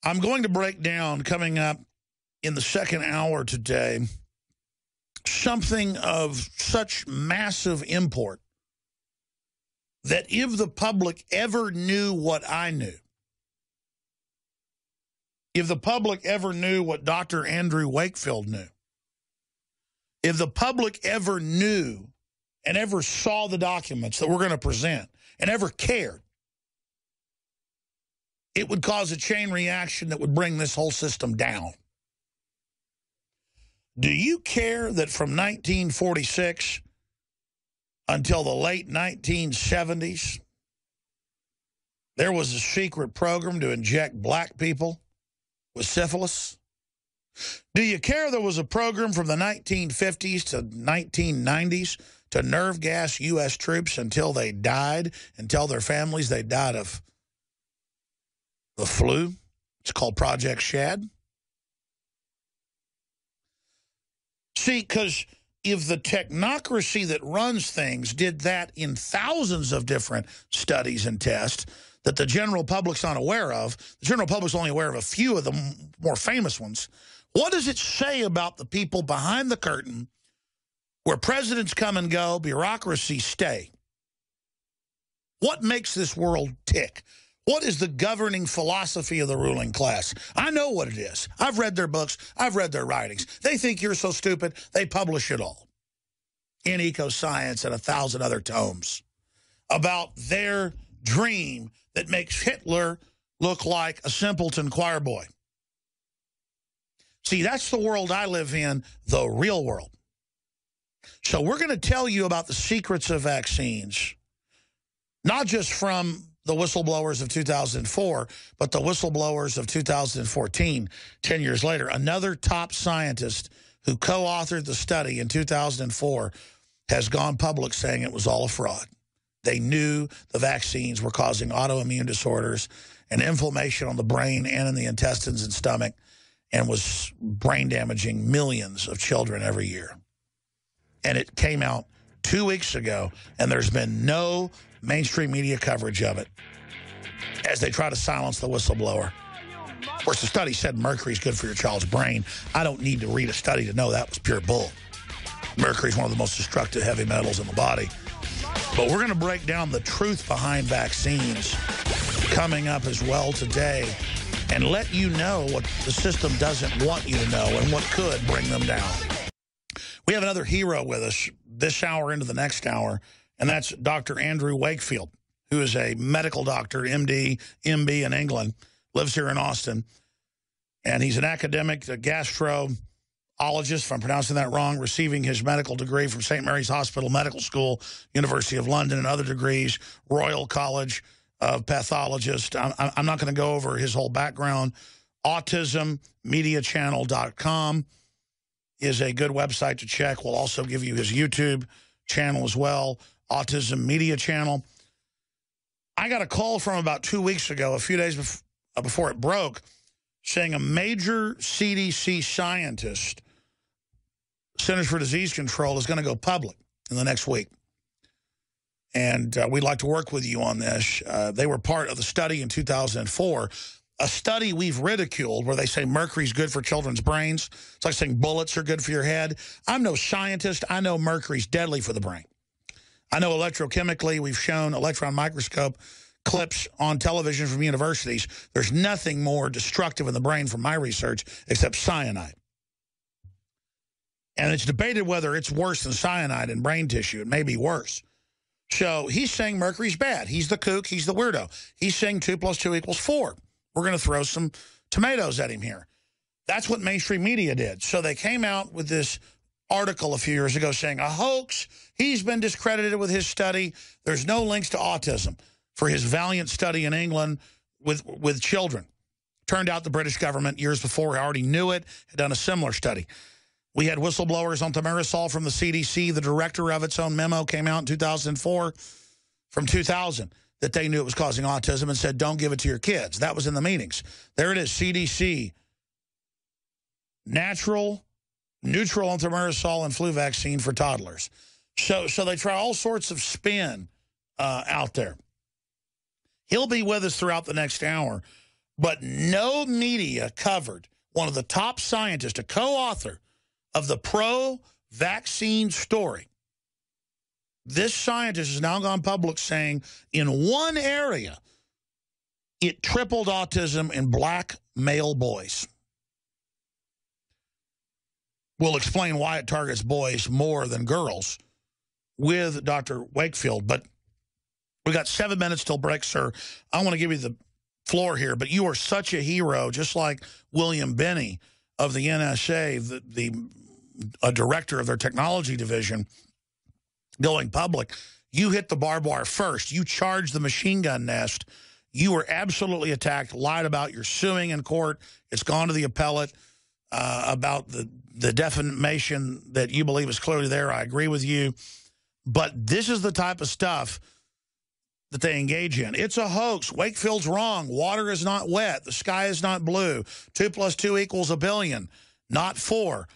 I'm going to break down, coming up in the second hour today, something of such massive import that if the public ever knew what I knew, if the public ever knew what Dr. Andrew Wakefield knew, if the public ever knew and ever saw the documents that we're going to present and ever cared, it would cause a chain reaction that would bring this whole system down. Do you care that from 1946 until the late 1970s, there was a secret program to inject black people with syphilis? Do you care there was a program from the 1950s to 1990s to nerve gas U.S. troops until they died, and tell their families they died of the flu? It's called Project Shad. See, because if the technocracy that runs things did that in thousands of different studies and tests that the general public's not aware of, the general public's only aware of a few of the more famous ones, what does it say about the people behind the curtain where presidents come and go, bureaucracies stay? What makes this world tick? What is the governing philosophy of the ruling class? I know what it is. I've read their books. I've read their writings. They think you're so stupid, they publish it all in Ecoscience and 1,000 other tomes about their dream that makes Hitler look like a simpleton choir boy. See, that's the world I live in, the real world. So we're going to tell you about the secrets of vaccines, not just from the whistleblowers of 2004, but the whistleblowers of 2014, 10 years later. Another top scientist who co-authored the study in 2004 has gone public saying it was all a fraud. They knew the vaccines were causing autoimmune disorders and inflammation on the brain and in the intestines and stomach, and was brain damaging millions of children every year. And it came out 2 weeks ago, and there's been no mainstream media coverage of it as they try to silence the whistleblower. Of course, the study said mercury's good for your child's brain. I don't need to read a study to know that was pure bull. Mercury's one of the most destructive heavy metals in the body. But we're going to break down the truth behind vaccines coming up as well today, and let you know what the system doesn't want you to know and what could bring them down. We have another hero with us this hour into the next hour, and that's Dr. Andrew Wakefield, who is a medical doctor, MD, MB in England, lives here in Austin. And he's an academic, a gastroenterologist, if I'm pronouncing that wrong, receiving his medical degree from St. Mary's Hospital Medical School, University of London, and other degrees, Royal College of Pathologist. I'm not going to go over his whole background. AutismMediaChannel.com is a good website to check. We'll also give you his YouTube channel as well, Autism Media Channel. I got a call from about 2 weeks ago, a few days before it broke, saying a major CDC scientist, Centers for Disease Control, is going to go public in the next week. And we'd like to work with you on this. They were part of the study in 2004, a study we've ridiculed where they say mercury's good for children's brains. It's like saying bullets are good for your head. I'm no scientist. I know mercury's deadly for the brain. I know electrochemically, we've shown electron microscope clips on television from universities. There's nothing more destructive in the brain from my research except cyanide. And it's debated whether it's worse than cyanide in brain tissue. It may be worse. So he's saying mercury's bad. He's the kook. He's the weirdo. He's saying 2 + 2 = 4. We're going to throw some tomatoes at him here. That's what mainstream media did. So they came out with this article a few years ago saying a hoax. He's been discredited with his study. There's no links to autism for his valiant study in England with children. Turned out the British government years before already knew it, had done a similar study. We had whistleblowers on thimerosal from the CDC. The director of its own memo came out in 2004 from 2000 that they knew it was causing autism and said, don't give it to your kids. That was in the meetings. There it is, CDC. Neutral on thimerosal and flu vaccine for toddlers. So they try all sorts of spin out there. He'll be with us throughout the next hour. But no media covered one of the top scientists, a co-author of the pro-vaccine story. This scientist has now gone public saying in one area, it tripled autism in black male boys. We'll explain why it targets boys more than girls with Dr. Wakefield. But we got 7 minutes till break, sir. I want to give you the floor here, but you are such a hero, just like William Binney of the NSA, a director of their technology division, going public. You hit the barbed wire first. You charged the machine gun nest. You were absolutely attacked, lied about. You're suing in court. It's gone to the appellate about the defamation that you believe is clearly there. I agree with you. But this is the type of stuff that they engage in. It's a hoax. Wakefield's wrong. Water is not wet. The sky is not blue. 2 + 2 = 1 billion, not 4.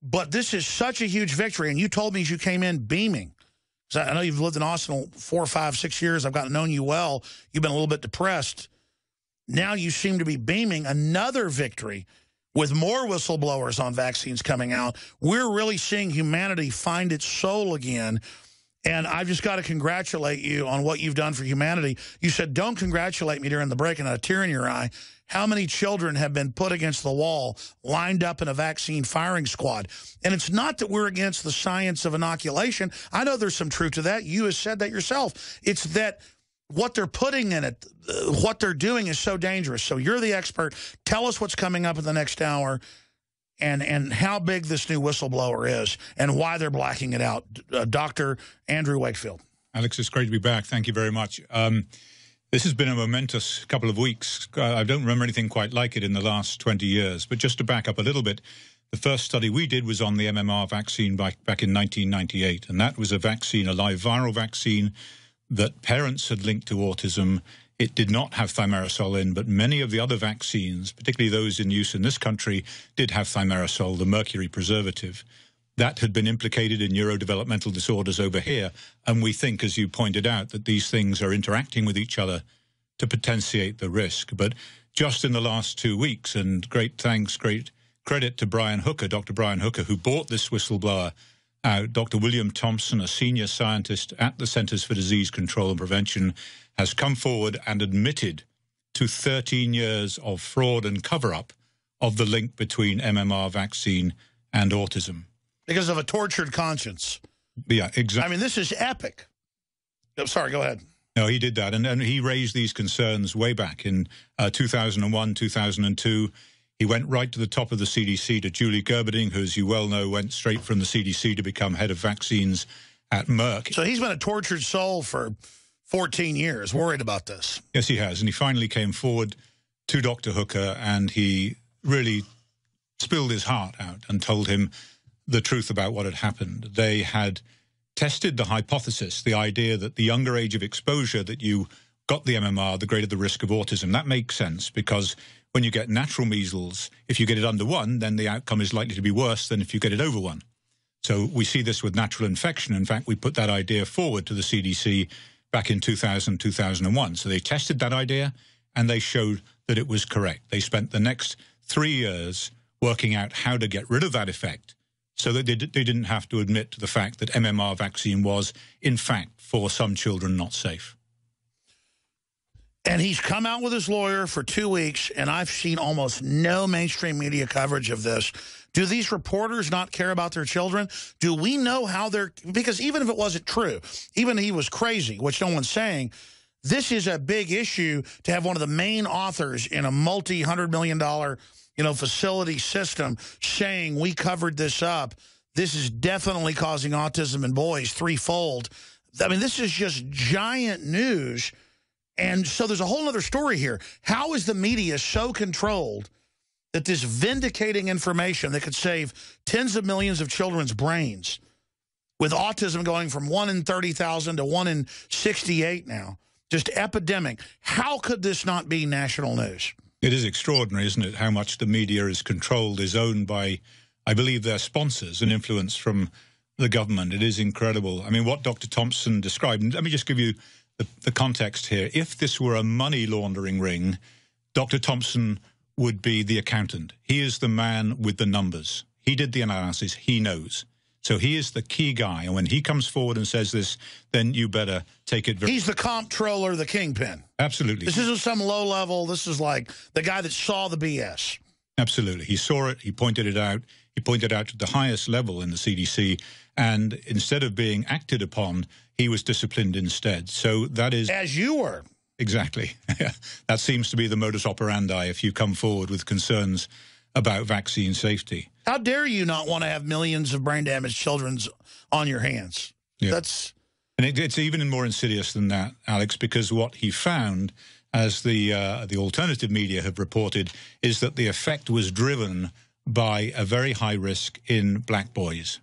But this is such a huge victory. And you told me as you came in beaming. I know you've lived in Austin 4, 5, 6 years. I've gotten to know you well. You've been a little bit depressed. Now you seem to be beaming. Another victory with more whistleblowers on vaccines coming out. We're really seeing humanity find its soul again. And I've just got to congratulate you on what you've done for humanity. You said, don't congratulate me during the break, and a tear in your eye. How many children have been put against the wall, lined up in a vaccine firing squad? And it's not that we're against the science of inoculation. I know there's some truth to that. You have said that yourself. It's that what they're putting in it, what they're doing is so dangerous. So you're the expert. Tell us what's coming up in the next hour and how big this new whistleblower is and why they're blacking it out. Dr. Andrew Wakefield. Alex, it's great to be back. Thank you very much. This has been a momentous couple of weeks. I don't remember anything quite like it in the last 20 years. But just to back up a little bit, the first study we did was on the MMR vaccine back in 1998. And that was a vaccine, a live viral vaccine that parents had linked to autism. It did not have thimerosal in, but many of the other vaccines, particularly those in use in this country, did have thimerosal, the mercury preservative. That had been implicated in neurodevelopmental disorders over here. And we think, as you pointed out, that these things are interacting with each other to potentiate the risk. But just in the last 2 weeks, and great credit to Brian Hooker, Dr. Brian Hooker, who brought this whistleblower out, Dr. William Thompson, a senior scientist at the Centers for Disease Control and Prevention, has come forward and admitted to 13 years of fraud and cover-up of the link between MMR vaccine and autism. Because of a tortured conscience. Yeah, exactly. I mean, this is epic. I'm sorry, go ahead. No, he did that. And he raised these concerns way back in 2001, 2002. He went right to the top of the CDC, to Julie Gerberding, who, as you well know, went straight from the CDC to become head of vaccines at Merck. So he's been a tortured soul for 14 years, worried about this. Yes, he has. And he finally came forward to Dr. Hooker, and he really spilled his heart out and told him the truth about what had happened. They had tested the hypothesis, the idea that the younger age of exposure that you got the MMR, the greater the risk of autism. That makes sense, because when you get natural measles, if you get it under 1, then the outcome is likely to be worse than if you get it over 1. So we see this with natural infection. In fact, we put that idea forward to the CDC back in 2000, 2001. So they tested that idea, and they showed that it was correct. They spent the next 3 years working out how to get rid of that effect so that they didn't have to admit to the fact that MMR vaccine was, in fact, for some children, not safe. And he's come out with his lawyer for 2 weeks, and I've seen almost no mainstream media coverage of this. Do these reporters not care about their children? Do we know how they're... Because even if it wasn't true, even if he was crazy, which no one's saying, this is a big issue to have one of the main authors in a multi-$100 million facility system saying, we covered this up. This is definitely causing autism in boys threefold. I mean, this is just giant news. And so there's a whole other story here. How is the media so controlled that this vindicating information that could save tens of millions of children's brains, with autism going from 1 in 30,000 to 1 in 68 now, just epidemic, how could this not be national news? It is extraordinary, isn't it, how much the media is controlled, is owned by, I believe, their sponsors and influence from the government. It is incredible. I mean, what Dr. Thompson described, and let me just give you the context here. If this were a money laundering ring, Dr. Thompson would be the accountant. He is the man with the numbers. He did the analysis. He knows. So he is the key guy. And when he comes forward and says this, then you better take it very... He's the comptroller, the kingpin. Absolutely. This isn't some low level. This is like the guy that saw the BS. Absolutely. He saw it. He pointed it out. He pointed out to the highest level in the CDC. And instead of being acted upon, he was disciplined instead. So that is... As you were. Exactly. That seems to be the modus operandi if you come forward with concerns about vaccine safety. How dare you not want to have millions of brain-damaged children on your hands? Yeah. That's... And it's even more insidious than that, Alex, because what he found, as the alternative media have reported, is that the effect was driven by a very high risk in black boys.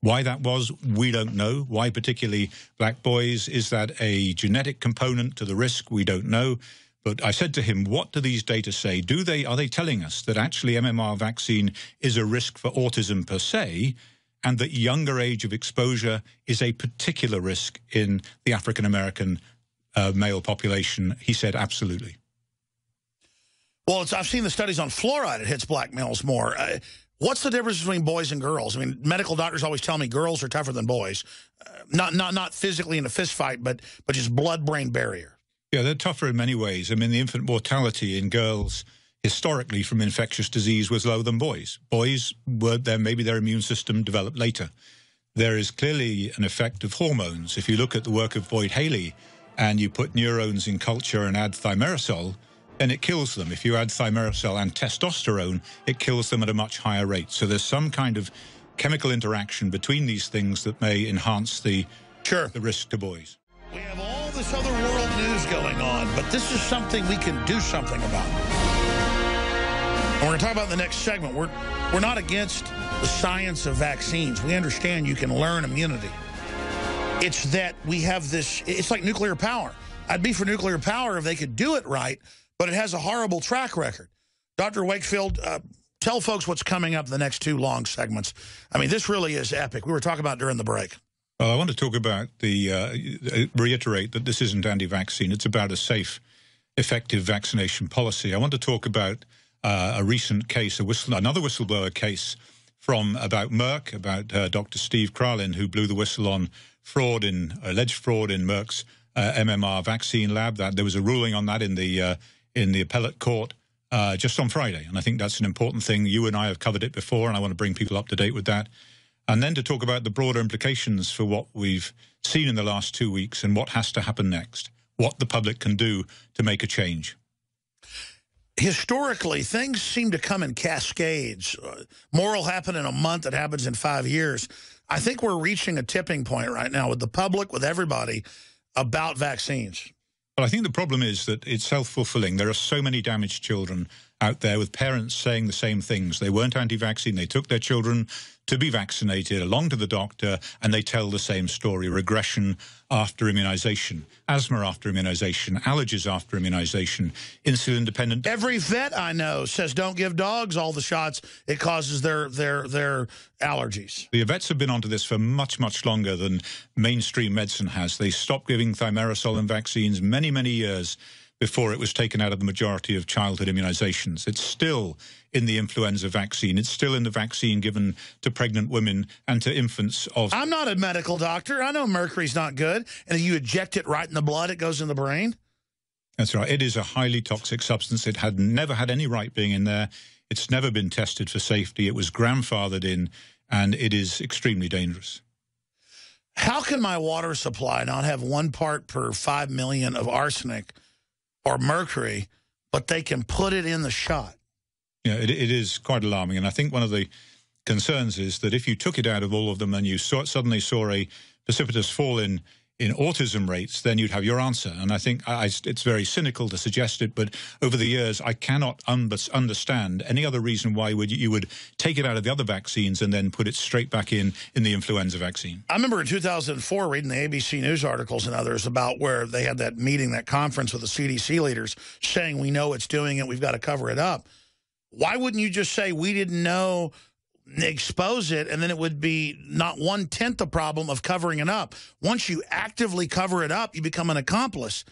Why that was, we don't know. Why particularly black boys? Is that a genetic component to the risk? We don't know. But I said to him, what do these data say? Are they telling us that actually MMR vaccine is a risk for autism per se, and that younger age of exposure is a particular risk in the African-American male population? He said, absolutely. Well, I've seen the studies on fluoride. It hits black males more. What's the difference between boys and girls? I mean, medical doctors always tell me girls are tougher than boys. Not physically in a fist fight, but just blood-brain barrier. Yeah, they're tougher in many ways. I mean, the infant mortality in girls historically from infectious disease was lower than boys. Boys were there, maybe their immune system developed later. There is clearly an effect of hormones. If you look at the work of Boyd Haley and you put neurons in culture and add thimerosal, then it kills them. If you add thimerosal and testosterone, it kills them at a much higher rate. So there's some kind of chemical interaction between these things that may enhance the risk to boys. We have all this other world news going on, but this is something we can do something about. And we're going to talk about in the next segment. We're not against the science of vaccines. We understand you can learn immunity. It's that we have this, it's like nuclear power. I'd be for nuclear power if they could do it right, but it has a horrible track record. Dr. Wakefield, tell folks what's coming up in the next two long segments. I mean, this really is epic. We were talking about during the break. Well, I want to talk about reiterate that this isn't anti-vaccine. It's about a safe, effective vaccination policy. I want to talk about a recent case, another whistleblower case about Merck, about Dr. Steve Kralin, who blew the whistle on alleged fraud in Merck's MMR vaccine lab. That there was a ruling on that in the appellate court just on Friday, and I think that's an important thing. You and I have covered it before, and I want to bring people up to date with that. And then to talk about the broader implications for what we've seen in the last 2 weeks and what has to happen next, what the public can do to make a change. Historically, things seem to come in cascades. More will happen in a month that happens in 5 years. I think we're reaching a tipping point right now with the public, with everybody, about vaccines. Well, I think the problem is that it's self-fulfilling. There are so many damaged children out there with parents saying the same things. They weren't anti-vaccine. They took their children to be vaccinated along to the doctor, and they tell the same story. Regression after immunization, asthma after immunization, allergies after immunization, insulin-dependent. Every vet I know says don't give dogs all the shots. It causes their allergies. The vets have been onto this for much, much longer than mainstream medicine has. They stopped giving thimerosal and vaccines many, many years before it was taken out of the majority of childhood immunizations. It's still in the influenza vaccine. It's still in the vaccine given to pregnant women and to infants of... I'm not a medical doctor. I know mercury's not good. And if you eject it right in the blood, it goes in the brain. That's right. It is a highly toxic substance. It had never had any right being in there. It's never been tested for safety. It was grandfathered in, and it is extremely dangerous. How can my water supply not have 1 part per 5 million of arsenic or mercury, but they can put it in the shot? Yeah, it is quite alarming. And I think one of the concerns is that if you took it out of all of them and you suddenly saw a precipitous fall in autism rates, then you'd have your answer. And I think it's very cynical to suggest it, but over the years, I cannot understand any other reason why you would take it out of the other vaccines and then put it straight back in the influenza vaccine. I remember in 2004 reading the ABC News articles and others about where they had that meeting, that conference with the CDC leaders saying, we know it's doing it, we've got to cover it up. Why wouldn't you just say we didn't know, expose it, and then it would be not 1/10 the problem of covering it up? Once you actively cover it up, you become an accomplice.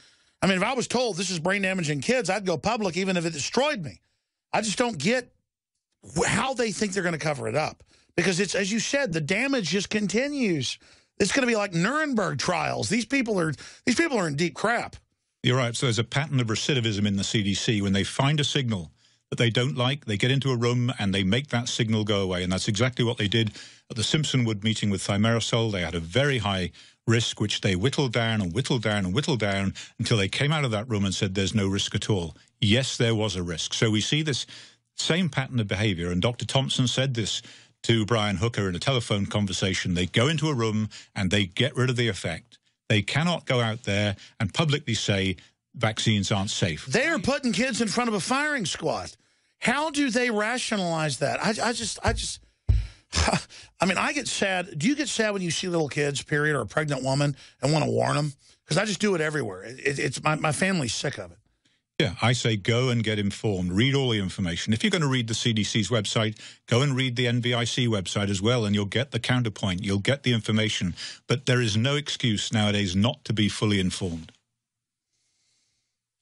I mean, if I was told this is brain damaging kids, I'd go public even if it destroyed me. I just don't get how they think they're going to cover it up. Because it's, as you said, the damage just continues. It's going to be like Nuremberg trials. These people are in deep crap. You're right. So there's a pattern of recidivism in the CDC. When they find a signal that they don't like, they get into a room and they make that signal go away. And that's exactly what they did at the Simpsonwood meeting with thimerosal. They had a very high risk, which they whittled down and whittled down and whittled down until they came out of that room and said there's no risk at all. Yes, there was a risk. So we see this same pattern of behavior. And Dr. Thompson said this to Brian Hooker in a telephone conversation. They go into a room and they get rid of the effect. They cannot go out there and publicly say vaccines aren't safe. They are putting kids in front of a firing squad. How do they rationalize that? I mean, I get sad. Do you get sad when you see little kids, period, or a pregnant woman and want to warn them? Because I just do it everywhere. It's my family's sick of it. Yeah, I say go and get informed. Read all the information. If you're going to read the CDC's website, go and read the NVIC website as well, and you'll get the counterpoint. You'll get the information. But there is no excuse nowadays not to be fully informed.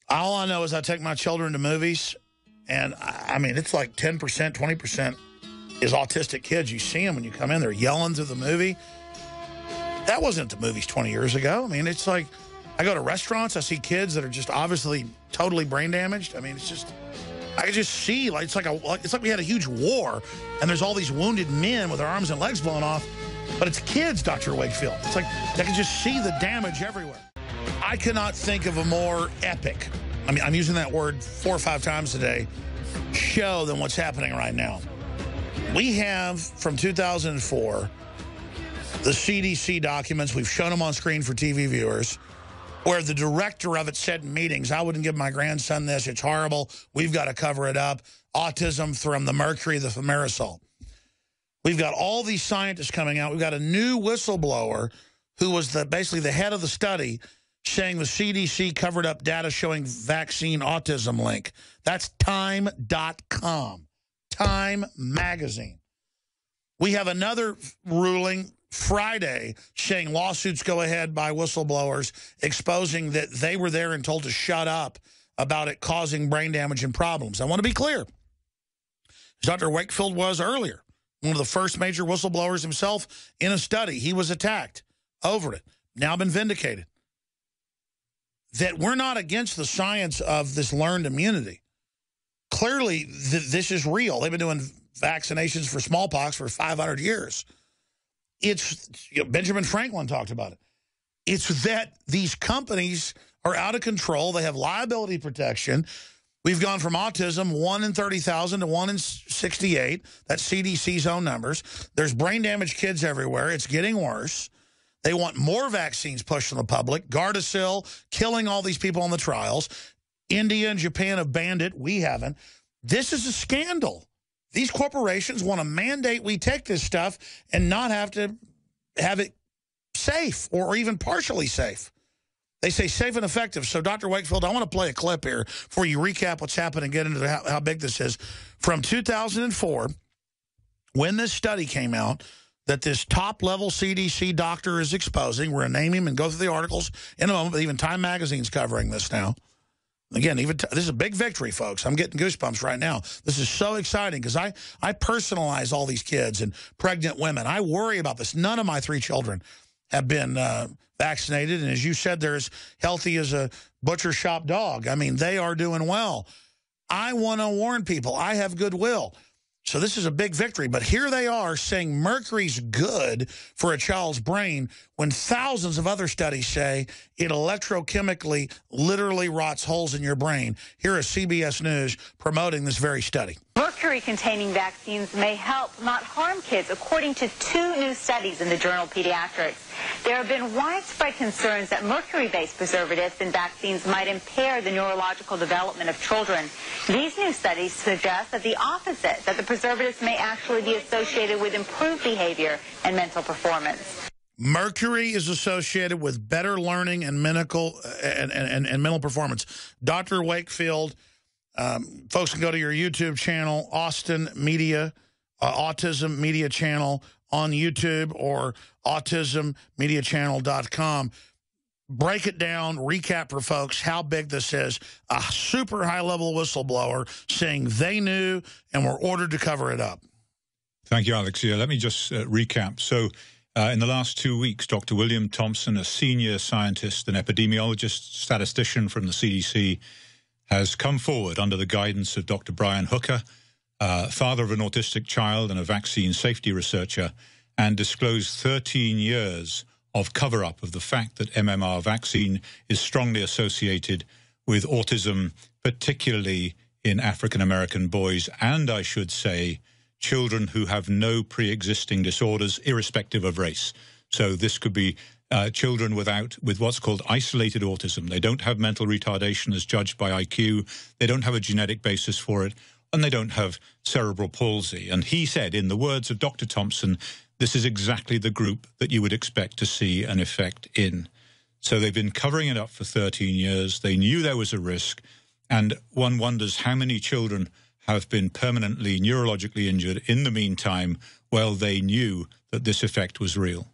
All I know is I take my children to movies, and I mean, it's like 10%, 20% is autistic kids. You see them when you come in, they're yelling through the movie. That wasn't at the movies 20 years ago. I mean, it's like I go to restaurants, I see kids that are just obviously totally brain damaged. I mean, it's just, I can just see, like, it's like we had a huge war, and there's all these wounded men with their arms and legs blown off, but it's kids, Dr. Wakefield. It's like I can just see the damage everywhere. I cannot think of a more epic, I mean, I'm using that word 4 or 5 times today, show than what's happening right now. We have, from 2004, the CDC documents. We've shown them on screen for TV viewers, where the director of it said in meetings, I wouldn't give my grandson this. It's horrible. We've got to cover it up. Autism from the mercury, the thimerosal. We've got all these scientists coming out. We've got a new whistleblower who was basically the head of the study saying the CDC covered up data showing vaccine autism link. That's time.com. Time magazine. We have another ruling Friday saying lawsuits go ahead by whistleblowers exposing that they were there and told to shut up about it causing brain damage and problems. I want to be clear. Dr. Wakefield was earlier, one of the first major whistleblowers himself in a study. He was attacked over it. Now been vindicated. That we're not against the science of this learned immunity. Clearly, this is real. They've been doing vaccinations for smallpox for 500 years. It's, Benjamin Franklin talked about it. It's that these companies are out of control. They have liability protection. We've gone from autism, 1 in 30,000 to 1 in 68. That's CDC's own numbers. There's brain damaged kids everywhere. It's getting worse. They want more vaccines pushed on the public. Gardasil, killing all these people on the trials. India and Japan have banned it. We haven't. This is a scandal. These corporations want to mandate we take this stuff and not have to have it safe or even partially safe. They say safe and effective. So, Dr. Wakefield, I want to play a clip here before you recap what's happened and get into how big this is. From 2004, when this study came out that this top-level CDC doctor is exposing, we're going to name him and go through the articles in a moment, but even Time Magazine's covering this now. Again, this is a big victory, folks. I'm getting goosebumps right now. This is so exciting because I personalize all these kids and pregnant women. I worry about this. None of my 3 children have been vaccinated. And as you said, they're as healthy as a butcher shop dog. I mean, they are doing well. I want to warn people. I have goodwill. So this is a big victory. But here they are saying mercury's good for a child's brain when thousands of other studies say it electrochemically literally rots holes in your brain. Here is CBS News promoting this very study. Mercury-containing vaccines may help, not harm kids, according to 2 new studies in the journal Pediatrics. There have been widespread concerns that mercury-based preservatives in vaccines might impair the neurological development of children. These new studies suggest that the opposite, that the preservatives may actually be associated with improved behavior and mental performance. Mercury is associated with better learning and mental performance. Dr. Wakefield, folks can go to your YouTube channel, Austin Media, Autism Media Channel on YouTube or autismmediachannel.com. break it down, recap for folks how big this is. A super high-level whistleblower saying they knew and were ordered to cover it up. Thank you, Alex. Yeah, let me just recap. So in the last 2 weeks, Dr. William Thompson, a senior scientist, an epidemiologist, statistician from the CDC, has come forward under the guidance of Dr. Brian Hooker, father of an autistic child and a vaccine safety researcher, and disclosed 13 years of cover-up of the fact that MMR vaccine is strongly associated with autism, particularly in African-American boys, and I should say children who have no pre-existing disorders, irrespective of race. So this could be children with what's called isolated autism. They don't have mental retardation as judged by IQ. They don't have a genetic basis for it, and they don't have cerebral palsy. And he said, in the words of Dr. Thompson, this is exactly the group that you would expect to see an effect in. So they've been covering it up for 13 years. They knew there was a risk. And one wonders how many children have been permanently neurologically injured in the meantime while they knew that this effect was real.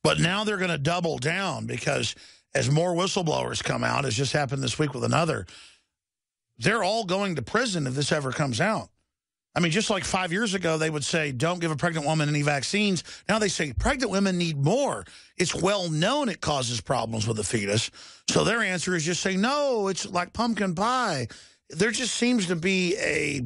But now they're going to double down because as more whistleblowers come out, as just happened this week with another, they're all going to prison if this ever comes out. I mean, just like 5 years ago, they would say, don't give a pregnant woman any vaccines. Now they say pregnant women need more. It's well known it causes problems with the fetus. So their answer is just say, no, it's like pumpkin pie. There just seems to be a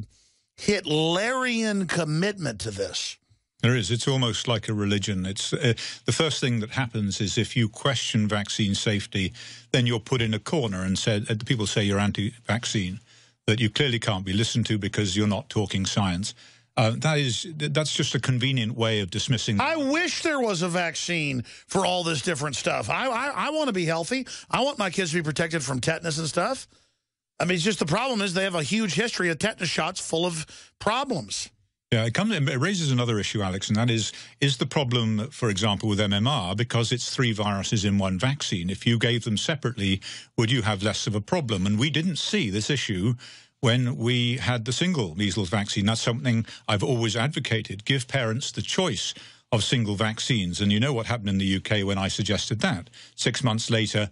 Hitlerian commitment to this. There is. It's almost like a religion. It's the first thing that happens is if you question vaccine safety, then you're put in a corner and said, people say you're anti-vaccine, that you clearly can't be listened to because you're not talking science. That's just a convenient way of dismissing. I wish there was a vaccine for all this different stuff. I want to be healthy. I want my kids to be protected from tetanus and stuff. I mean, it's just the problem is they have a huge history of tetanus shots full of problems. Yeah, it raises another issue, Alex, and that is the problem, for example, with MMR, because it's 3 viruses in one vaccine. If you gave them separately, would you have less of a problem? And we didn't see this issue when we had the single measles vaccine. That's something I've always advocated. Give parents the choice of single vaccines. And you know what happened in the UK when I suggested that. 6 months later,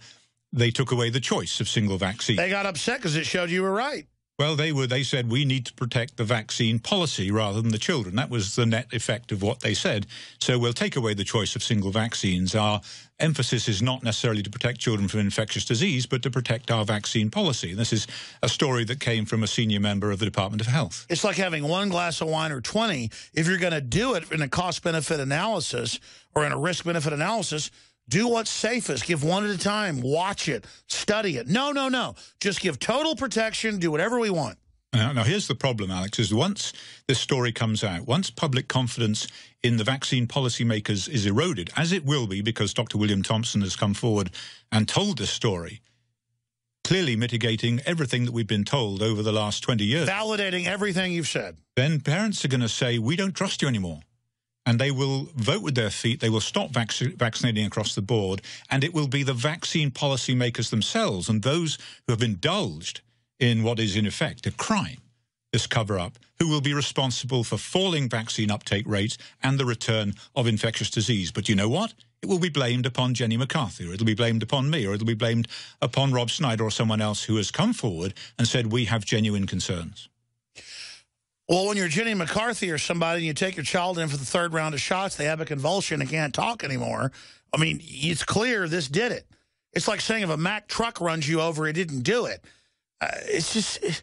they took away the choice of single vaccine. They got upset because it showed you were right. Well, they said we need to protect the vaccine policy rather than the children. That was the net effect of what they said. So we'll take away the choice of single vaccines. Our emphasis is not necessarily to protect children from infectious disease, but to protect our vaccine policy. And this is a story that came from a senior member of the Department of Health. It's like having 1 glass of wine or 20. If you're going to do it in a cost-benefit analysis or in a risk-benefit analysis, do what's safest. Give one at a time. Watch it. Study it. No. Just give total protection. Do whatever we want. Now, here's the problem, Alex, is once this story comes out, once public confidence in the vaccine policymakers is eroded, as it will be because Dr. William Thompson has come forward and told this story, clearly mitigating everything that we've been told over the last 20 years. Validating everything you've said. Then parents are going to say, we don't trust you anymore. And they will vote with their feet. They will stop vaccinating across the board. And it will be the vaccine policymakers themselves and those who have indulged in what is, in effect, a crime, this cover-up, who will be responsible for falling vaccine uptake rates and the return of infectious disease. But you know what? It will be blamed upon Jenny McCarthy, or it'll be blamed upon me, or it'll be blamed upon Rob Snyder or someone else who has come forward and said, we have genuine concerns. Well, when you're Jenny McCarthy or somebody and you take your child in for the 3rd round of shots, they have a convulsion and can't talk anymore. I mean, it's clear this did it. It's like saying if a Mack truck runs you over, it didn't do it. It's just,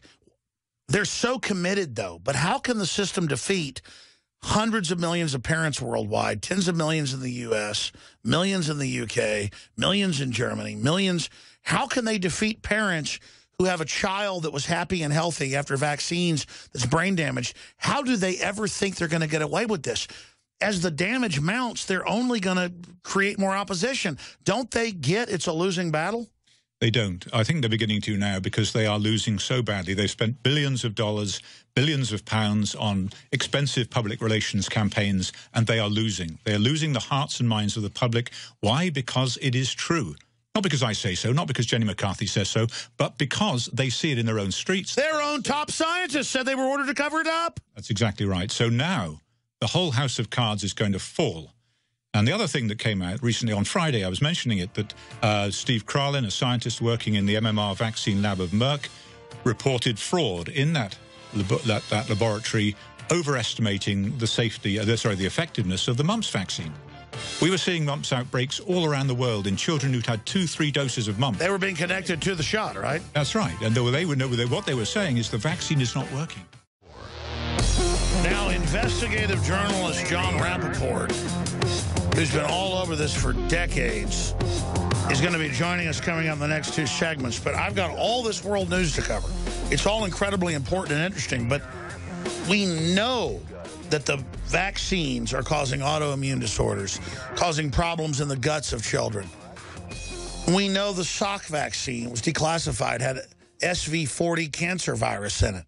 they're so committed, though. But how can the system defeat hundreds of millions of parents worldwide, tens of millions in the U.S., millions in the UK, millions in Germany, millions? How can they defeat parents who have a child that was happy and healthy after vaccines that's brain damaged? How do they ever think they're going to get away with this? As the damage mounts, they're only going to create more opposition. Don't they get it's a losing battle? They don't. I think they're beginning to now because they are losing so badly. They've spent billions of dollars, billions of pounds on expensive public relations campaigns, and they are losing. They are losing the hearts and minds of the public. Why? Because it is true. Not because I say so, not because Jenny McCarthy says so, but because they see it in their own streets. Their own top scientists said they were ordered to cover it up. That's exactly right. So now the whole house of cards is going to fall. And the other thing that came out recently on Friday, I was mentioning it, that Steve Kralin, a scientist working in the MMR vaccine lab of Merck, reported fraud in that laboratory, overestimating the safety, the effectiveness of the mumps vaccine. We were seeing mumps outbreaks all around the world in children who'd had 2-3 doses of mumps. They were being connected to the shot, right? That's right. And what they were saying is the vaccine is not working. Now, investigative journalist Jon Rappoport, who's been all over this for decades, is going to be joining us coming up in the next 2 segments. But I've got all this world news to cover. It's all incredibly important and interesting, but we know that the vaccines are causing autoimmune disorders, causing problems in the guts of children. We know the Salk vaccine was declassified, had SV40 cancer virus in it.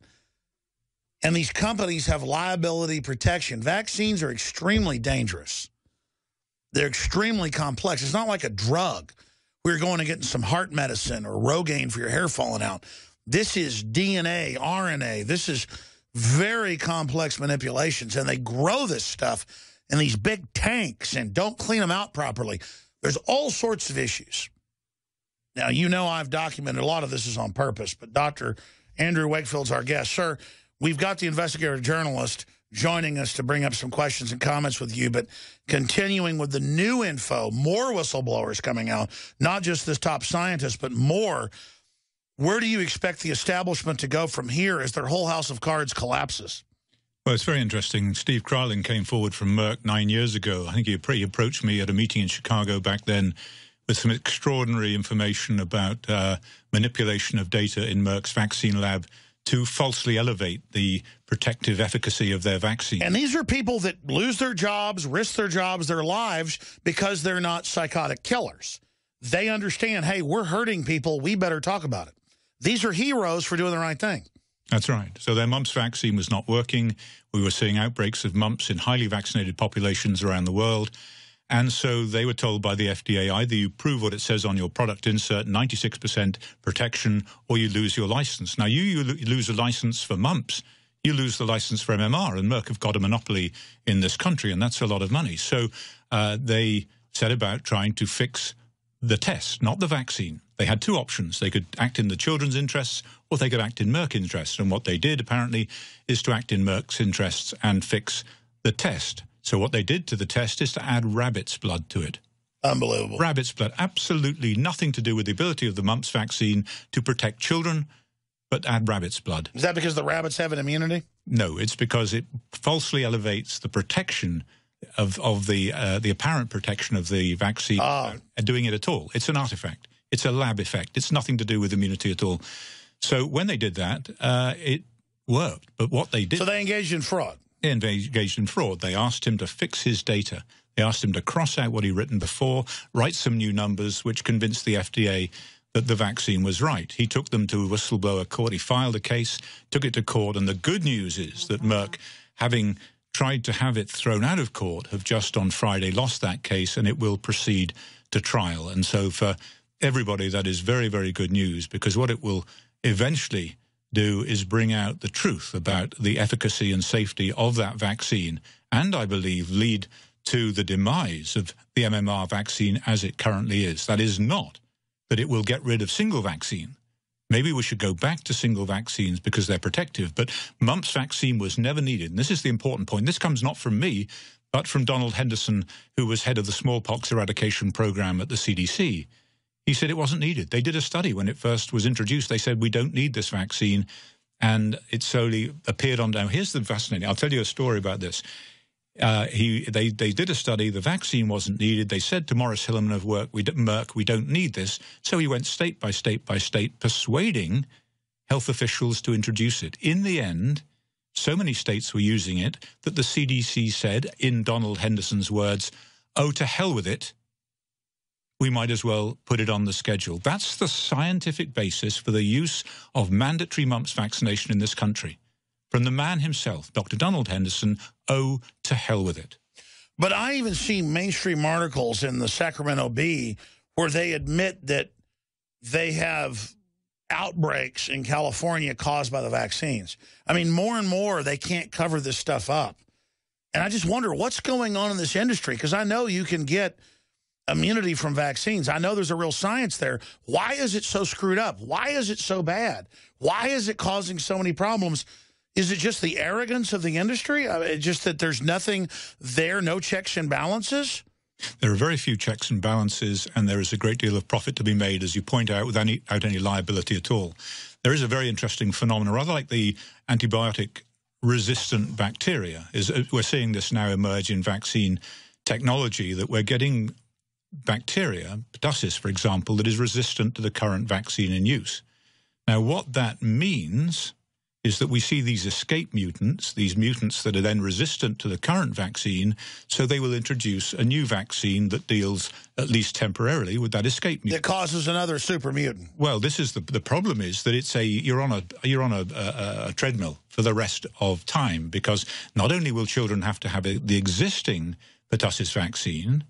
And these companies have liability protection. Vaccines are extremely dangerous. They're extremely complex. It's not like a drug. We're going to get some heart medicine or Rogaine for your hair falling out. This is DNA, RNA. This is very complex manipulations. And they grow this stuff in these big tanks and don't clean them out properly. There's all sorts of issues. Now, you know I've documented a lot of this is on purpose, but Dr. Andrew Wakefield's our guest. Sir, we've got the investigative journalist joining us to bring up some questions and comments with you, but continuing with the new info, more whistleblowers coming out, not just this top scientist, but more. Where do you expect the establishment to go from here as their whole house of cards collapses? Well, it's very interesting. Steve Kralin came forward from Merck 9 years ago. I think he approached me at a meeting in Chicago back then with some extraordinary information about manipulation of data in Merck's vaccine lab to falsely elevate the protective efficacy of their vaccine. And these are people that lose their jobs, risk their jobs, their lives, because they're not psychotic killers. They understand, hey, we're hurting people, we better talk about it. These are heroes for doing the right thing. That's right. So their mumps vaccine was not working. We were seeing outbreaks of mumps in highly vaccinated populations around the world. And so they were told by the FDA, either you prove what it says on your product insert, 96% protection, or you lose your license. Now, you lose a license for mumps, you lose the license for MMR, and Merck have got a monopoly in this country, and that's a lot of money. So they set about trying to fix the test, not the vaccine. They had 2 options. They could act in the children's interests, or they could act in Merck interests. And what they did, apparently, is to act in Merck's interests and fix the test. So what they did to the test is to add rabbit's blood to it. Unbelievable. Rabbit's blood, absolutely nothing to do with the ability of the mumps vaccine to protect children, but add rabbit's blood. Is that because the rabbits have an immunity? No, it's because it falsely elevates the protection of the apparent protection of the vaccine, doing it at all. It's an artifact. It's a lab effect. It's nothing to do with immunity at all. So when they did that, it worked. But what they did... So they engaged in fraud. Engaged in fraud. They asked him to fix his data. They asked him to cross out what he'd written before, write some new numbers, which convinced the FDA that the vaccine was right. He took them to a whistleblower court. He filed a case, took it to court, and the good news is that Merck, having tried to have it thrown out of court, have just on Friday lost that case, and it will proceed to trial. And so for everybody, that is very, very good news, because what it will eventually do is bring out the truth about the efficacy and safety of that vaccine, and I believe lead to the demise of the MMR vaccine as it currently is. That is not that it will get rid of single vaccine. Maybe we should go back to single vaccines because they're protective, but mumps vaccine was never needed. And this is the important point. This comes not from me, but from Donald Henderson, who was head of the smallpox eradication program at the CDC. He said it wasn't needed. They did a study when it first was introduced. They said, we don't need this vaccine. And it slowly appeared on down. Here's the fascinating. I'll tell you a story about this. They did a study. The vaccine wasn't needed. They said to Morris Hillerman of Merck, we don't need this. So he went state by state by state, persuading health officials to introduce it. In the end, so many states were using it that the CDC said, in Donald Henderson's words, oh, to hell with it. We might as well put it on the schedule. That's the scientific basis for the use of mandatory mumps vaccination in this country. From the man himself, Dr. Donald Henderson, oh, to hell with it. But I even see mainstream articles in the Sacramento Bee where they admit that they have outbreaks in California caused by the vaccines. I mean, more and more, they can't cover this stuff up. And I just wonder what's going on in this industry, because I know you can get immunity from vaccines. I know there's a real science there. Why is it so screwed up? Why is it so bad? Why is it causing so many problems? Is it just the arrogance of the industry? Just that there's nothing there, no checks and balances? There are very few checks and balances, and there is a great deal of profit to be made, as you point out, without any liability at all. There is a very interesting phenomenon, rather like the antibiotic-resistant bacteria. We're seeing this now emerge in vaccine technology, that we're getting bacteria, pertussis, for example, that is resistant to the current vaccine in use. Now, what that means is that we see these escape mutants, these mutants that are then resistant to the current vaccine, so they will introduce a new vaccine that deals, at least temporarily, with that escape mutant. That causes another super mutant. Well, this is the problem is that it's you're on a treadmill for the rest of time, because not only will children have to have the existing pertussis vaccine,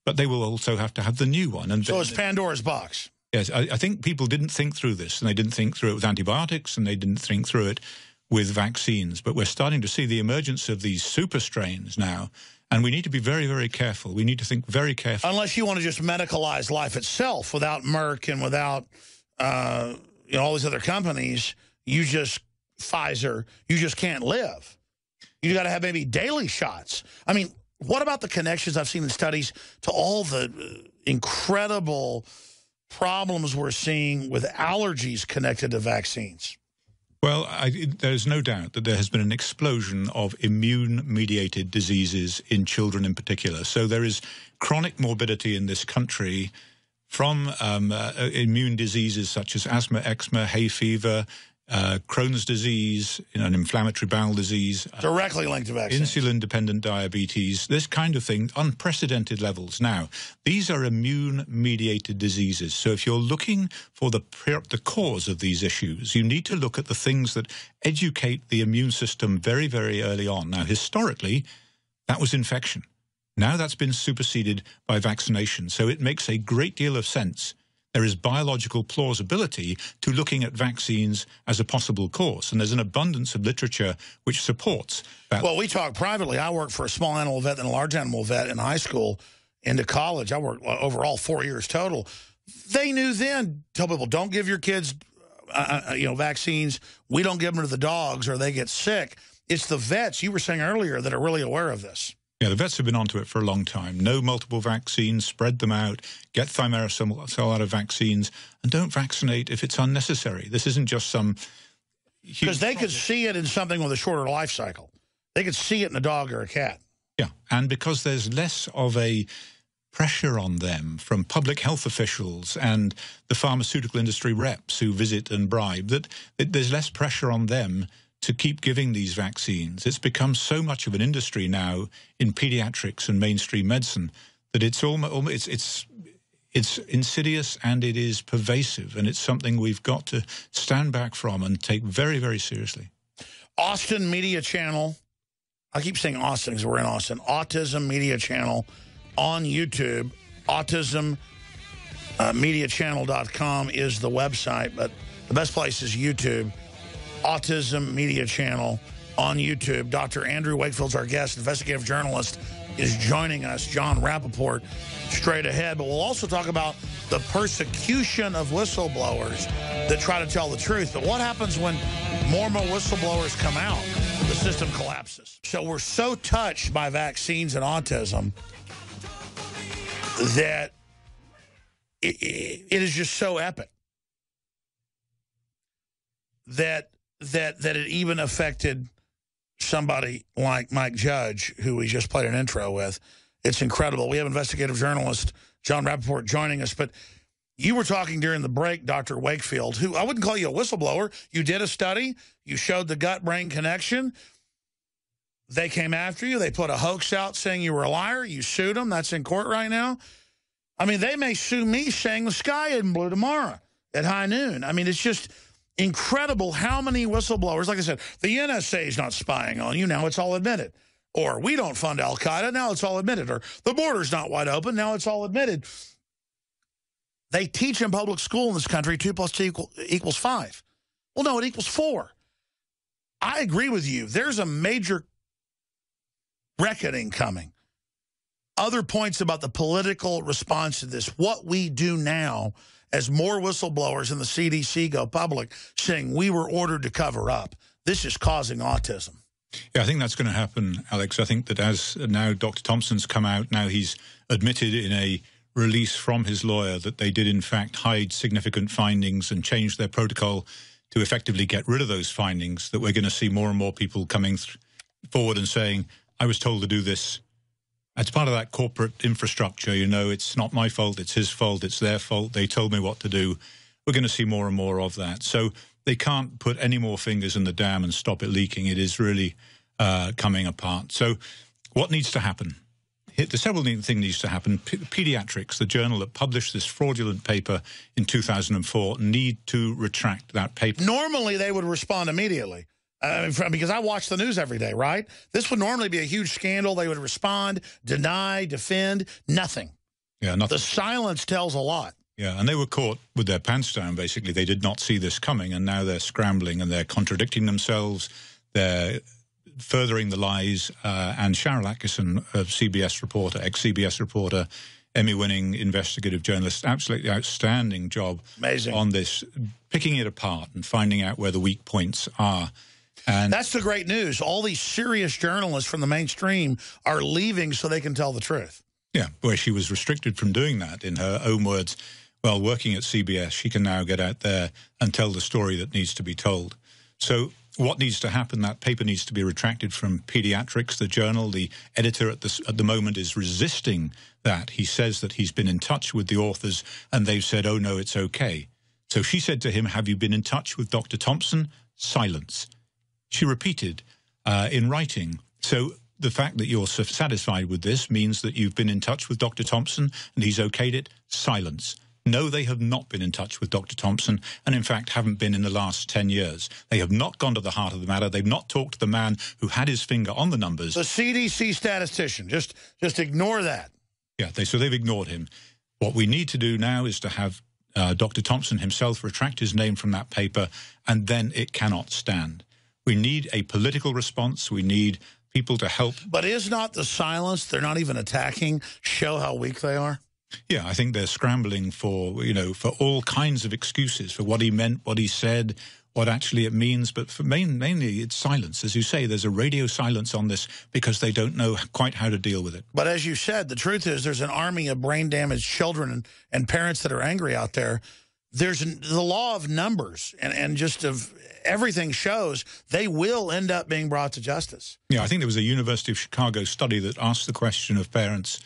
but they will also have to have the new one. And so it's Pandora's box. Yes, I think people didn't think through this, and they didn't think through it with antibiotics, and they didn't think through it with vaccines. But we're starting to see the emergence of these super strains now, and we need to be very, very careful. We need to think very carefully. Unless you want to just medicalize life itself without Merck and without all these other companies, Pfizer, you just can't live. You got to have maybe daily shots. I mean, what about the connections I've seen in studies to all the incredible problems we're seeing with allergies connected to vaccines? Well, there's no doubt that there has been an explosion of immune-mediated diseases in children in particular. So there is chronic morbidity in this country from immune diseases such as asthma, eczema, hay fever, Crohn's disease, an inflammatory bowel disease. Directly linked to vaccines. Insulin-dependent diabetes, this kind of thing, unprecedented levels. Now, these are immune-mediated diseases. So if you're looking for the cause of these issues, you need to look at the things that educate the immune system very, very early on. Now, historically, that was infection. Now that's been superseded by vaccination. So it makes a great deal of sense. There is biological plausibility to looking at vaccines as a possible cause, and there's an abundance of literature which supports that. Well, we talk privately. I worked for a small animal vet and a large animal vet in high school into college. I worked overall 4 years total. They knew then, tell people, don't give your kids vaccines. We don't give them to the dogs or they get sick. It's the vets, you were saying earlier, that are really aware of this. Yeah, the vets have been onto it for a long time. No multiple vaccines, spread them out, get thimerosal out of vaccines, and don't vaccinate if it's unnecessary. This isn't just some huge... Because they could see it in something with a shorter life cycle. They could see it in a dog or a cat. Yeah, and because there's less of a pressure on them from public health officials and the pharmaceutical industry reps who visit and bribe, that there's less pressure on them to keep giving these vaccines. It's become so much of an industry now in pediatrics and mainstream medicine that it's insidious and it is pervasive, and it's something we've got to stand back from and take very, very seriously. Austin Media Channel. I keep saying Austin because we're in Austin. Autism Media Channel on YouTube. AutismMediaChannel.com is the website, but the best place is YouTube. Autism Media Channel on YouTube. Dr. Andrew Wakefield's our guest. Investigative journalist is joining us, Jon Rappoport, straight ahead. But we'll also talk about the persecution of whistleblowers that try to tell the truth. But what happens when more and more whistleblowers come out? The system collapses. So we're so touched by vaccines and autism that it is just so epic that it even affected somebody like Mike Judge, who we just played an intro with. It's incredible. We have investigative journalist Jon Rappoport joining us. But you were talking during the break, Dr. Wakefield, who I wouldn't call you a whistleblower. You did a study. You showed the gut-brain connection. They came after you. They put a hoax out saying you were a liar. You sued them. That's in court right now. I mean, they may sue me saying the sky isn't blue tomorrow at high noon. I mean, it's just incredible how many whistleblowers, like I said, the NSA is not spying on you. Now it's all admitted. Or we don't fund Al-Qaeda. Now it's all admitted. Or the border's not wide open. Now it's all admitted. They teach in public school in this country 2 + 2 equals 5. Well, no, it equals 4. I agree with you. There's a major reckoning coming. Other points about the political response to this, what we do now as more whistleblowers in the CDC go public saying we were ordered to cover up. This is causing autism. Yeah, I think that's going to happen, Alex. I think that as now Dr. Thompson's come out, now he's admitted in a release from his lawyer that they did in fact hide significant findings and change their protocol to effectively get rid of those findings, that we're going to see more and more people coming forward and saying, I was told to do this. It's part of that corporate infrastructure, you know, it's not my fault, it's his fault, it's their fault, they told me what to do. We're going to see more and more of that. So they can't put any more fingers in the dam and stop it leaking. It is really coming apart. So what needs to happen? The several things needs to happen. Pediatrics, the journal that published this fraudulent paper in 2004, need to retract that paper. Normally they would respond immediately. Because I watch the news every day, right? This would normally be a huge scandal. They would respond, deny, defend, nothing. Yeah, nothing. The silence tells a lot. Yeah, and they were caught with their pants down, basically. They did not see this coming, and now they're scrambling and they're contradicting themselves. They're furthering the lies. And Cheryl Atkinson, a CBS reporter, ex-CBS reporter, Emmy-winning investigative journalist, absolutely outstanding job. Amazing. On this, picking it apart and finding out where the weak points are. And that's the great news. All these serious journalists from the mainstream are leaving so they can tell the truth. Yeah, where she was restricted from doing that, in her own words. Well, working at CBS, she can now get out there and tell the story that needs to be told. So what needs to happen? That paper needs to be retracted from Pediatrics, the journal. The editor at the moment is resisting that. He says that he's been in touch with the authors and they've said, oh, no, it's okay. So she said to him, have you been in touch with Dr. Thompson? Silence. She repeated in writing. So the fact that you're satisfied with this means that you've been in touch with Dr. Thompson and he's okayed it. Silence. No, they have not been in touch with Dr. Thompson and, in fact, haven't been in the last 10 years. They have not gone to the heart of the matter. They've not talked to the man who had his finger on the numbers. The CDC statistician. Just ignore that. Yeah, so they've ignored him. What we need to do now is to have Dr. Thompson himself retract his name from that paper, and then it cannot stand. We need a political response. We need people to help. But is not the silence, they're not even attacking, show how weak they are? Yeah, I think they're scrambling for, you know, for all kinds of excuses for what he meant, what he said, what actually it means. But for mainly it's silence. As you say, there's a radio silence on this because they don't know quite how to deal with it. But as you said, the truth is there's an army of brain-damaged children and parents that are angry out there. There's the law of numbers and just of everything shows they will end up being brought to justice. Yeah, I think there was a University of Chicago study that asked the question of parents,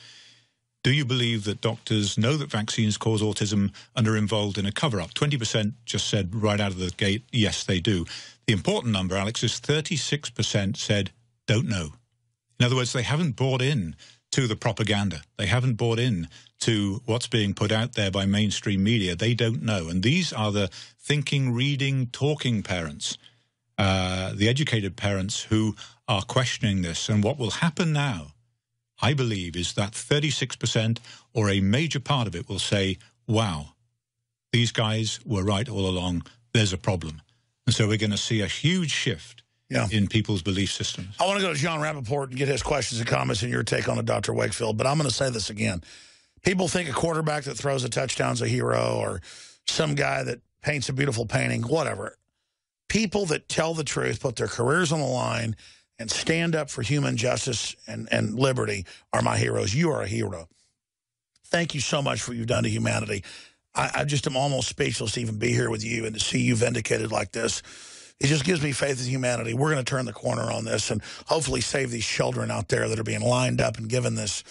do you believe that doctors know that vaccines cause autism and are involved in a cover-up? 20% just said right out of the gate, yes, they do. The important number, Alex, is 36% said don't know. In other words, they haven't bought in to the propaganda. They haven't bought in to what's being put out there by mainstream media. They don't know. And these are the thinking, reading, talking parents, the educated parents who are questioning this. And what will happen now, I believe, is that 36% or a major part of it will say, wow, these guys were right all along. There's a problem. And so we're going to see a huge shift in people's belief systems. I want to go to Jon Rappoport and get his questions and comments and your take on it, Dr. Wakefield. But I'm going to say this again. People think a quarterback that throws a touchdown's a hero or some guy that paints a beautiful painting, whatever. People that tell the truth, put their careers on the line, and stand up for human justice and liberty are my heroes. You are a hero. Thank you so much for what you've done to humanity. I just am almost speechless to even be here with you and to see you vindicated like this. It just gives me faith in humanity. We're going to turn the corner on this and hopefully save these children out there that are being lined up and given this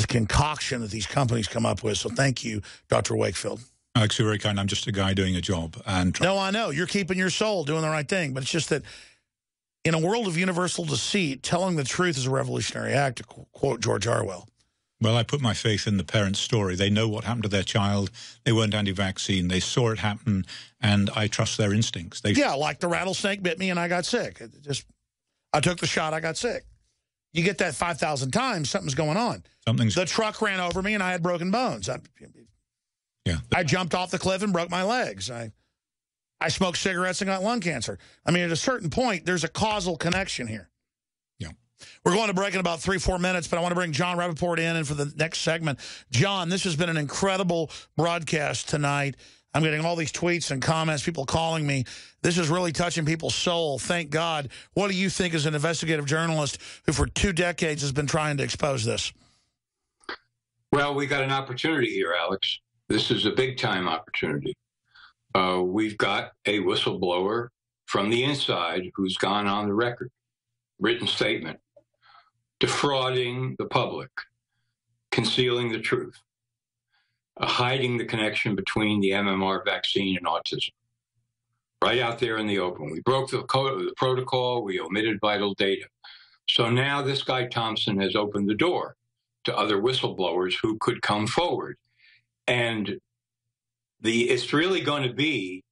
concoction that these companies come up with. So thank you, Dr. Wakefield. Alex, you're very kind. I'm just a guy doing a job. No, I know. You're keeping your soul, doing the right thing. But it's just that in a world of universal deceit, telling the truth is a revolutionary act, to quote George Orwell. Well, I put my faith in the parents' story. They know what happened to their child. They weren't anti-vaccine. They saw it happen, and I trust their instincts. Yeah, like the rattlesnake bit me and I got sick. I took the shot, I got sick. You get that 5,000 times, something's going on. The truck ran over me and I had broken bones. I jumped off the cliff and broke my legs. I smoked cigarettes and got lung cancer. I mean, at a certain point, there's a causal connection here. Yeah. We're going to break in about 3-4 minutes, but I want to bring Jon Rappoport in and for the next segment. John, this has been an incredible broadcast tonight. I'm getting all these tweets and comments, people calling me. This is really touching people's soul. Thank God. What do you think as an investigative journalist who for 2 decades has been trying to expose this? Well, we got an opportunity here, Alex. This is a big-time opportunity. We've got a whistleblower from the inside who's gone on the record, written statement, defrauding the public, concealing the truth, hiding the connection between the MMR vaccine and autism. Right out there in the open. We broke the protocol. We omitted vital data. So now this guy Thompson has opened the door to other whistleblowers who could come forward. And it's really going to be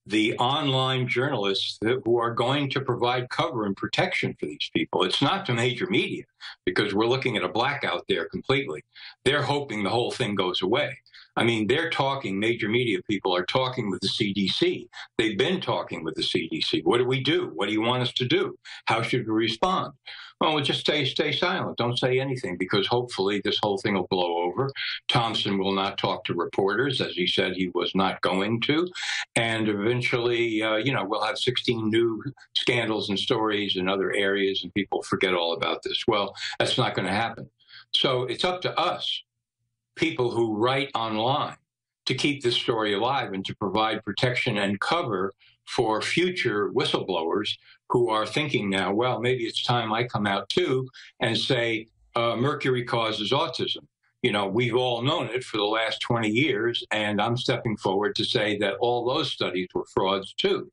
the online journalists who are going to provide cover and protection for these people. It's not the major media, because we're looking at a blackout there completely. They're hoping the whole thing goes away. I mean, major media people are talking with the CDC. They've been talking with the CDC. What do we do? What do you want us to do? How should we respond? Well, we'll just stay silent. Don't say anything, because hopefully this whole thing will blow over. Thompson will not talk to reporters, as he said he was not going to. And eventually, we'll have 16 new scandals and stories in other areas, and people forget all about this. Well, that's not going to happen. So it's up to us, people who write online, to keep this story alive and to provide protection and cover for future whistleblowers who are thinking now, well, maybe it's time I come out too and say mercury causes autism. You know, we've all known it for the last 20 years, and I'm stepping forward to say that all those studies were frauds too,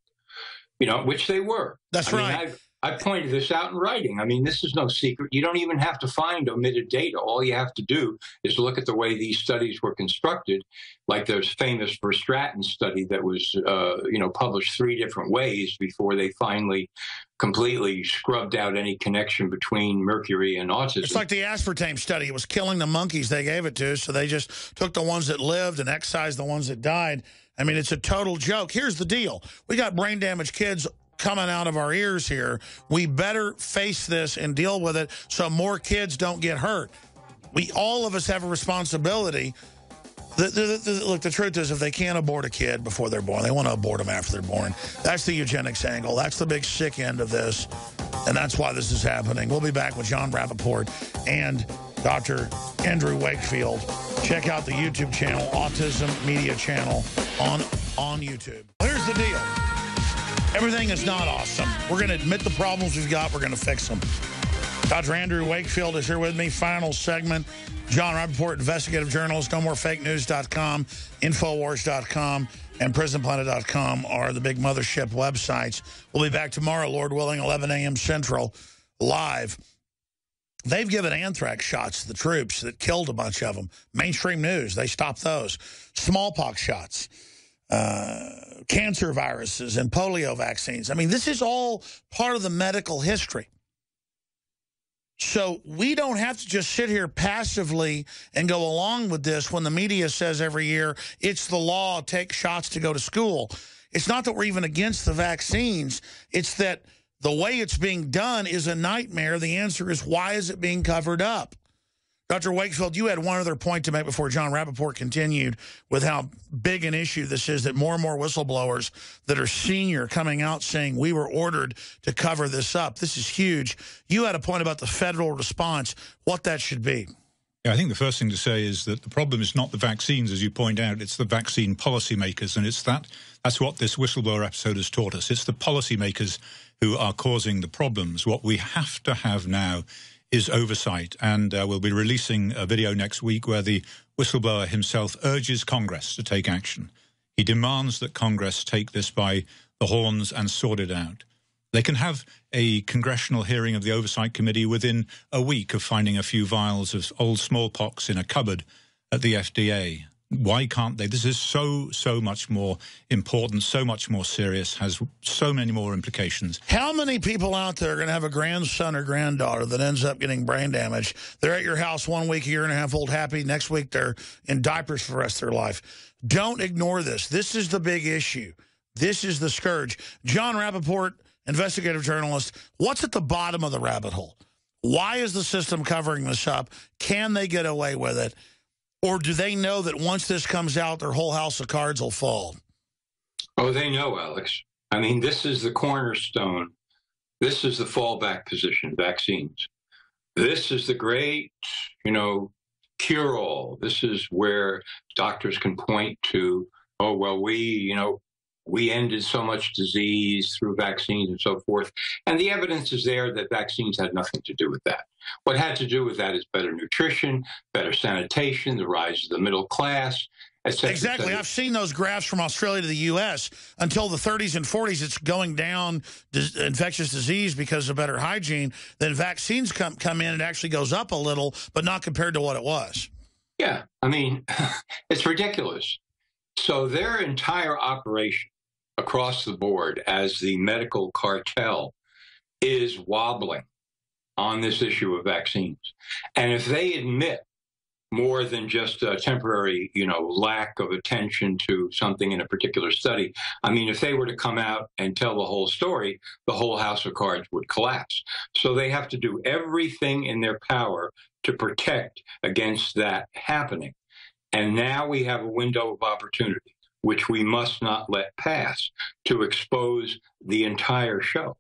which they were. That's right. I pointed this out in writing. I mean, this is no secret. You don't even have to find omitted data. All you have to do is look at the way these studies were constructed, like there's famous Verstraeten study that was, published 3 different ways before they finally completely scrubbed out any connection between mercury and autism. It's like the aspartame study. It was killing the monkeys they gave it to, so they just took the ones that lived and excised the ones that died. I mean, it's a total joke. Here's the deal. We got brain-damaged kids coming out of our ears here. We better face this and deal with it so more kids don't get hurt. All of us have a responsibility. Look, the truth is, if they can't abort a kid before they're born, they want to abort them after they're born. That's the eugenics angle. That's the big sick end of this, and that's why this is happening. We'll be back with Jon Rappoport and Dr. Andrew Wakefield. Check out the YouTube channel, Autism Media Channel on YouTube. Here's the deal. Everything is not awesome. We're going to admit the problems we've got. We're going to fix them. Dr. Andrew Wakefield is here with me. Final segment. Jon Rappoport, investigative journalist. NoMoreFakeNews.com, Infowars.com, and PrisonPlanet.com are the big mothership websites. We'll be back tomorrow, Lord willing, 11 a.m. Central, live. They've given anthrax shots to the troops that killed a bunch of them. Mainstream news, they stopped those. Smallpox shots. Cancer viruses and polio vaccines. I mean, this is all part of the medical history. So we don't have to just sit here passively and go along with this when the media says every year it's the law, take shots to go to school. It's not that we're even against the vaccines. It's that the way it's being done is a nightmare. The answer is, why is it being covered up? Dr. Wakefield, you had one other point to make before Jon Rappoport continued with how big an issue this is, that more and more whistleblowers that are senior coming out saying we were ordered to cover this up. This is huge. You had a point about the federal response, what that should be. Yeah, I think the first thing to say is that the problem is not the vaccines, as you point out. It's the vaccine policymakers, and that's what this whistleblower episode has taught us. It's the policymakers who are causing the problems. What we have to have now is oversight, and we'll be releasing a video next week where the whistleblower himself urges Congress to take action. He demands that Congress take this by the horns and sort it out. They can have a congressional hearing of the Oversight Committee within a week of finding a few vials of old smallpox in a cupboard at the FDA. Why can't they? This is so much more important, so much more serious, has so many more implications. How many people out there are going to have a grandson or granddaughter that ends up getting brain damage? They're at your house 1 week, a year and a half old, happy. Next week, they're in diapers for the rest of their life. Don't ignore this. This is the big issue. This is the scourge. Jon Rappoport, investigative journalist, what's at the bottom of the rabbit hole? Why is the system covering this up? Can they get away with it? Or do they know that once this comes out, their whole house of cards will fall? Oh, they know, Alex. I mean, this is the cornerstone. This is the fallback position, vaccines. This is the great, cure-all. This is where doctors can point to, oh, well, we ended so much disease through vaccines and so forth. And the evidence is there that vaccines had nothing to do with that. What had to do with that is better nutrition, better sanitation, the rise of the middle class, et cetera. Exactly. I've seen those graphs from Australia to the U.S. Until the 30s and 40s, it's going down infectious disease because of better hygiene. Then vaccines come in, it actually goes up a little, but not compared to what it was. Yeah. I mean, it's ridiculous. So their entire operation across the board as the medical cartel is wobbling on this issue of vaccines. And if they admit more than just a temporary, lack of attention to something in a particular study, I mean, if they were to come out and tell the whole story, the whole house of cards would collapse. So they have to do everything in their power to protect against that happening. And now we have a window of opportunity, which we must not let pass, to expose the entire show,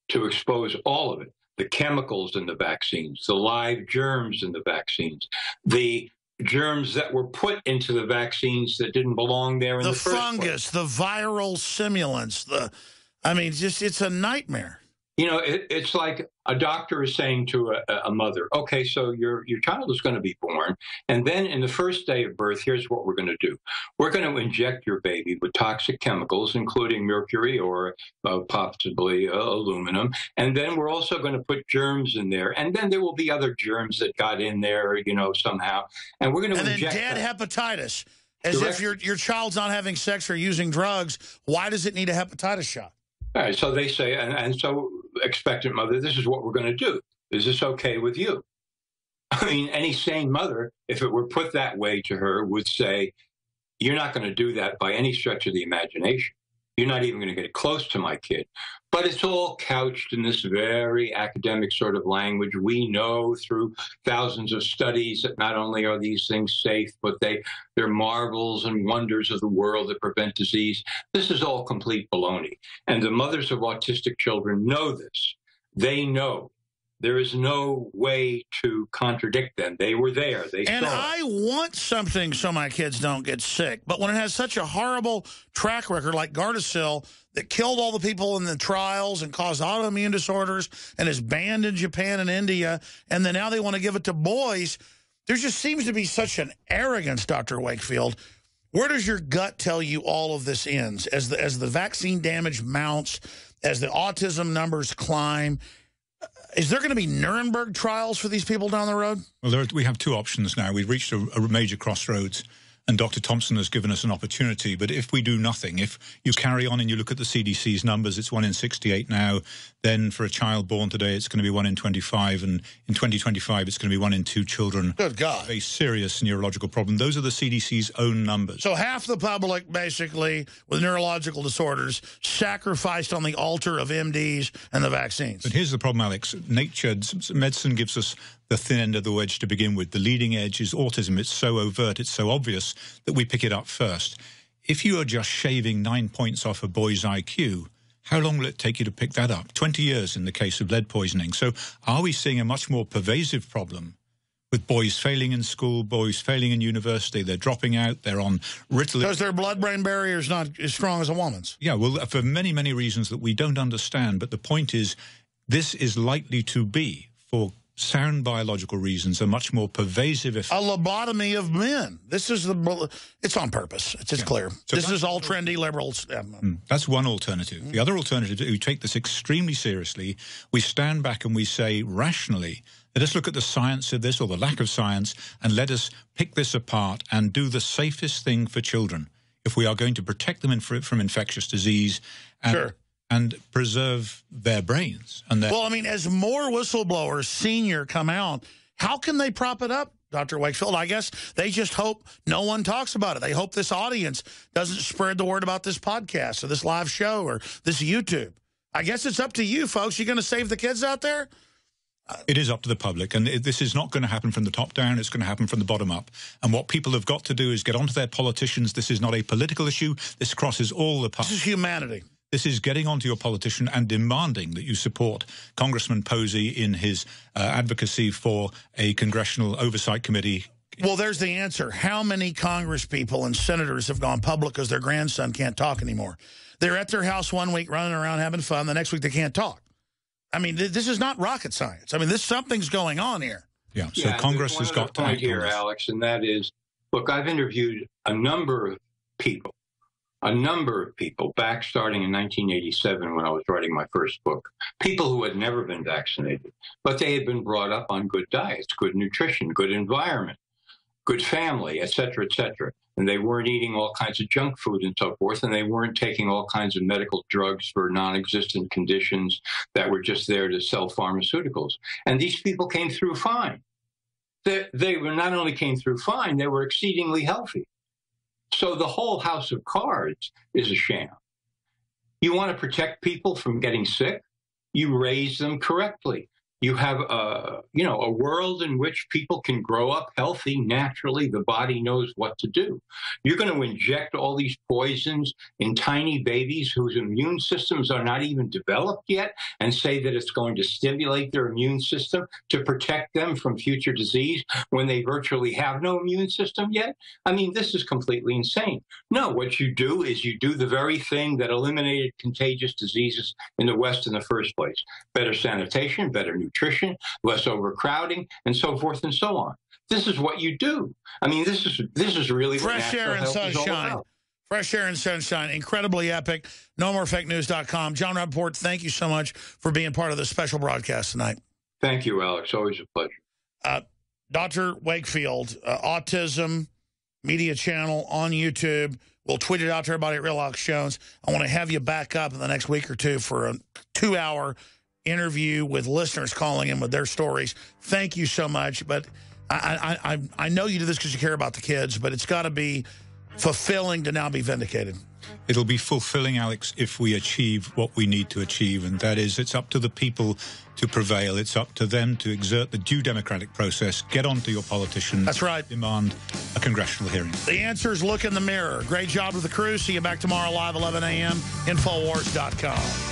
to expose all of it, the chemicals in the vaccines, the live germs in the vaccines, the germs that were put into the vaccines that didn't belong there in the first place. The fungus, the viral simulants, it's a nightmare. It's like a doctor is saying to a mother, okay, so your child is going to be born, and then in the first day of birth, here's what we're going to do. We're going to inject your baby with toxic chemicals, including mercury or possibly aluminum, and then we're also going to put germs in there, and then there will be other germs that got in there, somehow, and we're going to inject then dead hepatitis, as if your child's not having sex or using drugs. Why does it need a hepatitis shot? All right, so they say, and so expectant mother, this is what we're going to do. Is this okay with you? I mean, any sane mother, if it were put that way to her, would say, you're not going to do that by any stretch of the imagination. You're not even going to get close to my kid. But it's all couched in this very academic sort of language. We know through thousands of studies that not only are these things safe, but they're marvels and wonders of the world that prevent disease. This is all complete baloney. And the mothers of autistic children know this. They know. There is no way to contradict them. They were there. They saw it. I want something so my kids don't get sick. But when it has such a horrible track record like Gardasil that killed all the people in the trials and caused autoimmune disorders and is banned in Japan and India, and then now they want to give it to boys, there just seems to be such an arrogance, Dr. Wakefield. Where does your gut tell you all of this ends? As the vaccine damage mounts, as the autism numbers climb, is there going to be Nuremberg trials for these people down the road? Well, we have two options now. We've reached a major crossroads, and Dr. Thompson has given us an opportunity. But if we do nothing, if you carry on and you look at the CDC's numbers, it's 1 in 68 now. Then for a child born today, it's going to be 1 in 25. And in 2025, it's going to be 1 in 2 children. Good God. A serious neurological problem. Those are the CDC's own numbers. So half the public, basically, with neurological disorders, sacrificed on the altar of MDs and the vaccines. But here's the problem, Alex. Medicine gives us the thin end of the wedge to begin with. The leading edge is autism. It's so overt, it's so obvious that we pick it up first. If you are just shaving 9 points off a boy's IQ, how long will it take you to pick that up? 20 years in the case of lead poisoning. So are we seeing a much more pervasive problem with boys failing in school, boys failing in university? They're dropping out, they're on Ritalin. Because their blood-brain barrier is not as strong as a woman's. Yeah, well, for many, many reasons that we don't understand. But the point is, this is likely to be, for sound biological reasons, a much more pervasive effect. A lobotomy of men. This is it's on purpose. It's clear. So this is all trendy liberals. That's one alternative. The other alternative is we take this extremely seriously. We stand back and we say rationally, let us look at the science of this or the lack of science, and let us pick this apart and do the safest thing for children if we are going to protect them from infectious disease and preserve their brains. Well, I mean, as more whistleblowers, senior, come out, how can they prop it up, Dr. Wakefield? I guess they just hope no one talks about it. They hope this audience doesn't spread the word about this podcast or this live show or this YouTube. I guess it's up to you, folks. You going to save the kids out there? It is up to the public, and this is not going to happen from the top down. It's going to happen from the bottom up. And what people have got to do is get onto their politicians. This is not a political issue. This crosses all the parties. This is humanity. This is getting onto your politician and demanding that you support Congressman Posey in his advocacy for a congressional oversight committee. Well, there's the answer. How many Congress people and senators have gone public because their grandson can't talk anymore? They're at their house one week running around having fun. The next week they can't talk. I mean, this is not rocket science. I mean, something's going on here. Yeah, so Congress has got to act here, Alex, and that is, look, I've interviewed a number of people back starting in 1987 when I was writing my first book, people who had never been vaccinated, but they had been brought up on good diets, good nutrition, good environment, good family, et cetera, and they weren't eating all kinds of junk food and so forth, and they weren't taking all kinds of medical drugs for non-existent conditions that were just there to sell pharmaceuticals. And these people came through fine. They were not only came through fine, they were exceedingly healthy. So the whole house of cards is a sham. You want to protect people from getting sick? You raise them correctly. You have a world in which people can grow up healthy naturally. The body knows what to do. You're going to inject all these poisons in tiny babies whose immune systems are not even developed yet and say that it's going to stimulate their immune system to protect them from future disease when they virtually have no immune system yet? I mean, this is completely insane. No, what you do is you do the very thing that eliminated contagious diseases in the West in the first place. Better sanitation, better nutrition, less overcrowding, and so forth and so on. This is what you do. I mean, this is really fresh air and sunshine. Fresh air and sunshine. Incredibly epic. NoMoreFakeNews.com. Jon Rappoport, thank you so much for being part of this special broadcast tonight. Thank you, Alex. Always a pleasure. Dr. Wakefield, Autism Media Channel on YouTube. We'll tweet it out to everybody at Real Alex Jones. I want to have you back up in the next week or two for a 2-hour interview with listeners calling in with their stories. Thank you so much. But I know you do this because you care about the kids, but it's got to be fulfilling to now be vindicated. It'll be fulfilling, Alex, if we achieve what we need to achieve, and that is it's up to the people to prevail. It's up to them to exert the due democratic process, get onto your politicians. That's right. Demand a congressional hearing. The answer is look in the mirror. Great job with the crew. See you back tomorrow live 11 a.m. Infowars.com.